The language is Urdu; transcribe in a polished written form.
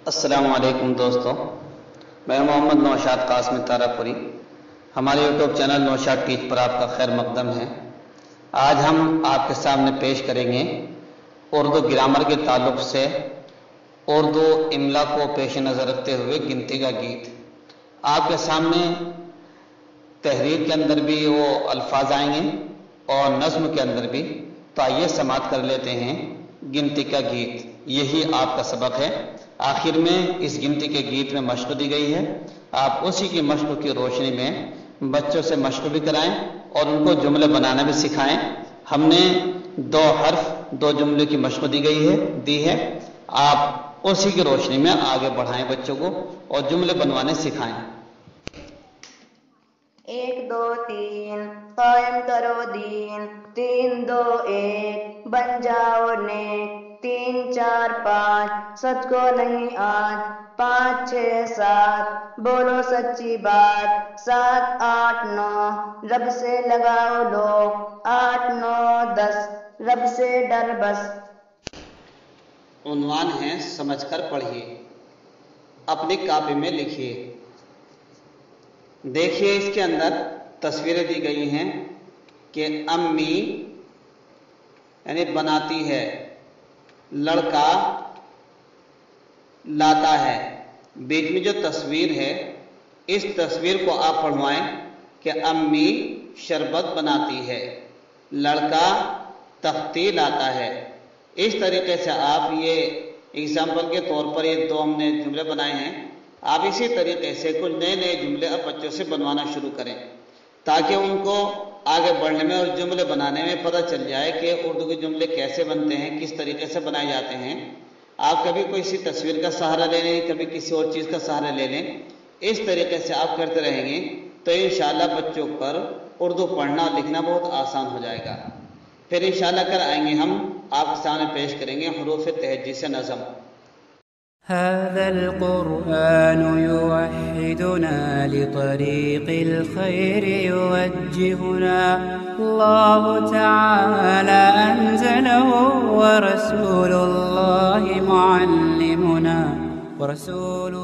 السلام علیکم دوستو، میں محمد نوشاد قاسم تارپوری۔ ہمارے یوٹیوب چینل نوشاد ٹیچ پر آپ کا خیر مقدم ہے۔ آج ہم آپ کے سامنے پیش کریں گے اردو گرامر کے تعلق سے اردو املا کو پیش نظر رکھتے ہوئے گنتی کا گیت۔ آپ کے سامنے تحریر کے اندر بھی وہ الفاظ آئیں گے اور نظم کے اندر بھی، تو آئیے سماعت کر لیتے ہیں گنتی کا گیت۔ یہی آپ کا سبق ہے۔ آخر میں اس گنتی کے گیت میں مشق دی گئی ہے، آپ اسی کی مشق کی روشنی میں بچوں سے مشق بھی کرائیں اور ان کو جملے بنانا بھی سکھائیں۔ ہم نے 2 حرف 2 جملے کی مشق دی ہے، آپ اسی کی روشنی میں آگے بڑھائیں بچوں کو اور جملے بنوانے سکھائیں۔ 1 2 3 قائم کرو دین، 3 2 1 بن جاؤ نیک، 3 4 5 سچ کو نہیں آج، 5 6 7 بولو سچی بات، 7 8 9 رب سے لگاؤ لو، 8 9 10 رب سے ڈر بس۔ عنوان ہے سمجھ کر پڑھیے، اپنی کاپی میں لکھیے۔ دیکھیے اس کے اندر تصویریں دی گئی ہیں کہ امی یعنی بناتی ہے، لڑکا لاتا ہے۔ بیچ میں جو تصویر ہے اس تصویر کو آپ پڑھوائیں کہ امی شربت بناتی ہے، لڑکا تختی لاتا ہے۔ اس طریقے سے آپ یہ ایگزامپل کے طور پر یہ 2 ہم نے جملے بنائے ہیں۔ آپ اسی طریقے سے کچھ نئے جملے اب بچوں سے بنوانا شروع کریں تاکہ ان کو آگے بڑھنے میں اور جملے بنانے میں پتہ چل جائے کہ اردو کے جملے کیسے بنتے ہیں، کس طریقے سے بنائے جاتے ہیں۔ آپ کبھی کوئی سی تصویر کا سہارا لے لیں، کبھی کسی اور چیز کا سہارا لے لیں۔ اس طریقے سے آپ کرتے رہیں گے تو انشاءاللہ بچوں پر اردو پڑھنا اور لکھنا بہت آسان ہو جائے گا۔ پھر انشاءاللہ کل آئیں گے، ہم آپ کے سامنے پیش کریں گے حروف تہجی سے نظم۔ هذا القرآن يوحدنا لطريق الخير يوجهنا، الله تعالى أنزله ورسول الله معلمنا، ورسول